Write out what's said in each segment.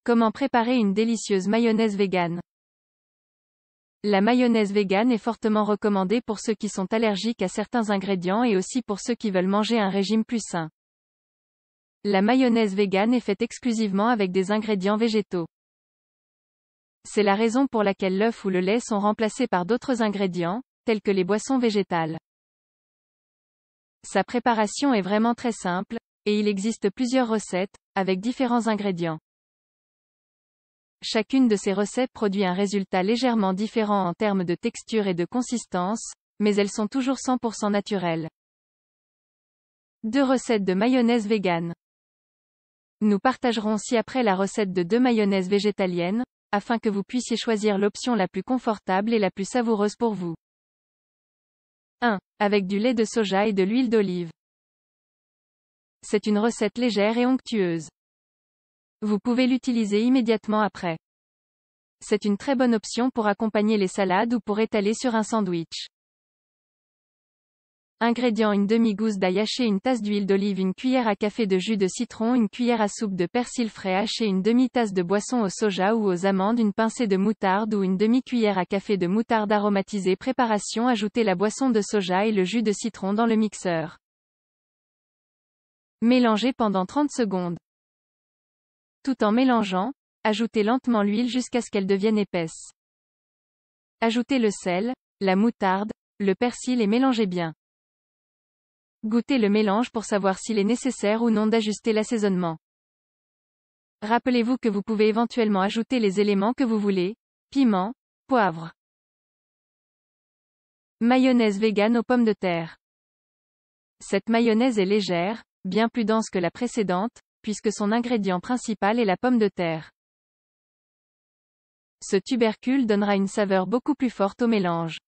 Comment préparer une délicieuse mayonnaise végane? La mayonnaise végane est fortement recommandée pour ceux qui sont allergiques à certains ingrédients et aussi pour ceux qui veulent manger un régime plus sain. La mayonnaise végane est faite exclusivement avec des ingrédients végétaux. C'est la raison pour laquelle l'œuf ou le lait sont remplacés par d'autres ingrédients, tels que les boissons végétales. Sa préparation est vraiment très simple, et il existe plusieurs recettes, avec différents ingrédients. Chacune de ces recettes produit un résultat légèrement différent en termes de texture et de consistance, mais elles sont toujours 100% naturelles. 2 recettes de mayonnaise végane. Nous partagerons ci-après la recette de 2 mayonnaises végétaliennes, afin que vous puissiez choisir l'option la plus confortable et la plus savoureuse pour vous. 1. Avec du lait de soja et de l'huile d'olive. C'est une recette légère et onctueuse. Vous pouvez l'utiliser immédiatement après. C'est une très bonne option pour accompagner les salades ou pour étaler sur un sandwich. Ingrédients: une demi-gousse d'ail haché, une tasse d'huile d'olive, une cuillère à café de jus de citron, une cuillère à soupe de persil frais haché, une demi-tasse de boisson au soja ou aux amandes, une pincée de moutarde ou une demi-cuillère à café de moutarde aromatisée. Préparation: ajoutez la boisson de soja et le jus de citron dans le mixeur. Mélangez pendant 30 secondes. Tout en mélangeant, ajoutez lentement l'huile jusqu'à ce qu'elle devienne épaisse. Ajoutez le sel, la moutarde, le persil et mélangez bien. Goûtez le mélange pour savoir s'il est nécessaire ou non d'ajuster l'assaisonnement. Rappelez-vous que vous pouvez éventuellement ajouter les éléments que vous voulez: piment, poivre. Mayonnaise végane aux pommes de terre. Cette mayonnaise est légère, bien plus dense que la précédente, puisque son ingrédient principal est la pomme de terre. Ce tubercule donnera une saveur beaucoup plus forte au mélange.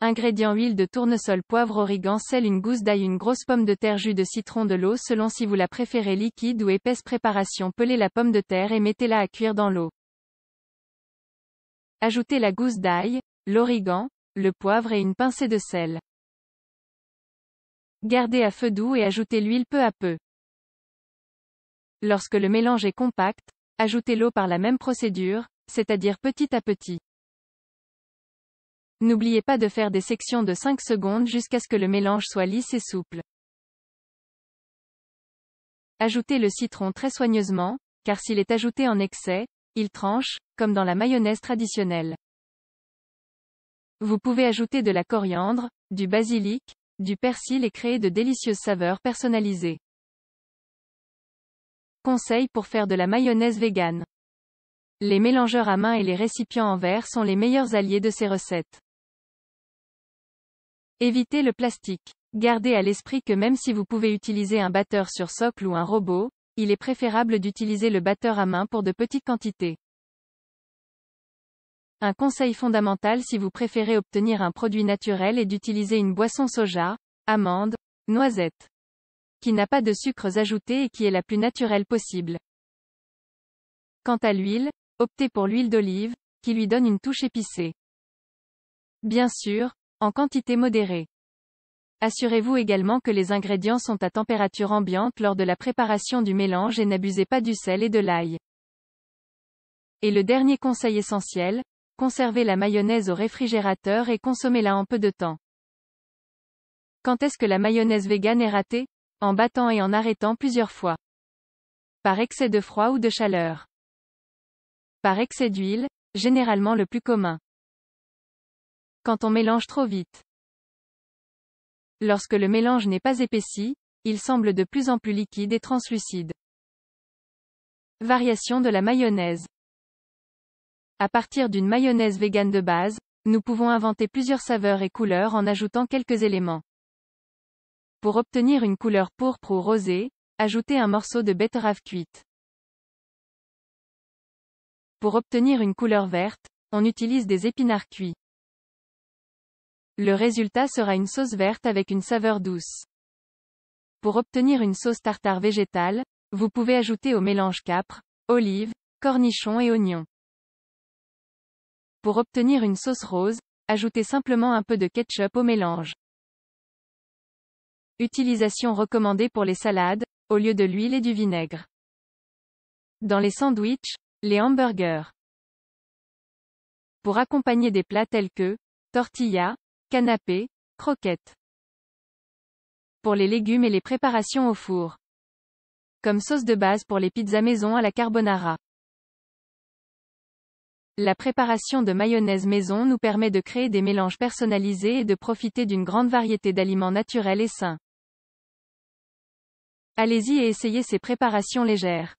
Ingrédients: huile de tournesol, poivre, origan, sel, une gousse d'ail, une grosse pomme de terre, jus de citron, de l'eau selon si vous la préférez liquide ou épaisse. Préparation: pelez la pomme de terre et mettez-la à cuire dans l'eau. Ajoutez la gousse d'ail, l'origan, le poivre et une pincée de sel. Gardez à feu doux et ajoutez l'huile peu à peu. Lorsque le mélange est compact, ajoutez l'eau par la même procédure, c'est-à-dire petit à petit. N'oubliez pas de faire des sections de 5 secondes jusqu'à ce que le mélange soit lisse et souple. Ajoutez le citron très soigneusement, car s'il est ajouté en excès, il tranche, comme dans la mayonnaise traditionnelle. Vous pouvez ajouter de la coriandre, du basilic, du persil et créer de délicieuses saveurs personnalisées. Conseils pour faire de la mayonnaise végane. Les mélangeurs à main et les récipients en verre sont les meilleurs alliés de ces recettes. Évitez le plastique. Gardez à l'esprit que même si vous pouvez utiliser un batteur sur socle ou un robot, il est préférable d'utiliser le batteur à main pour de petites quantités. Un conseil fondamental si vous préférez obtenir un produit naturel est d'utiliser une boisson soja, amande, noisette, qui n'a pas de sucres ajoutés et qui est la plus naturelle possible. Quant à l'huile, optez pour l'huile d'olive, qui lui donne une touche épicée. Bien sûr, en quantité modérée. Assurez-vous également que les ingrédients sont à température ambiante lors de la préparation du mélange et n'abusez pas du sel et de l'ail. Et le dernier conseil essentiel, conservez la mayonnaise au réfrigérateur et consommez-la en peu de temps. Quand est-ce que la mayonnaise végane est ratée? En battant et en arrêtant plusieurs fois. Par excès de froid ou de chaleur. Par excès d'huile, généralement le plus commun. Quand on mélange trop vite. Lorsque le mélange n'est pas épaissi, il semble de plus en plus liquide et translucide. Variation de la mayonnaise. À partir d'une mayonnaise végane de base, nous pouvons inventer plusieurs saveurs et couleurs en ajoutant quelques éléments. Pour obtenir une couleur pourpre ou rosée, ajoutez un morceau de betterave cuite. Pour obtenir une couleur verte, on utilise des épinards cuits. Le résultat sera une sauce verte avec une saveur douce. Pour obtenir une sauce tartare végétale, vous pouvez ajouter au mélange capre, olives, cornichons et oignons. Pour obtenir une sauce rose, ajoutez simplement un peu de ketchup au mélange. Utilisation recommandée pour les salades, au lieu de l'huile et du vinaigre. Dans les sandwichs, les hamburgers. Pour accompagner des plats tels que tortillas, canapés, croquettes. Pour les légumes et les préparations au four. Comme sauce de base pour les pizzas maison à la carbonara. La préparation de mayonnaise maison nous permet de créer des mélanges personnalisés et de profiter d'une grande variété d'aliments naturels et sains. Allez-y et essayez ces préparations légères.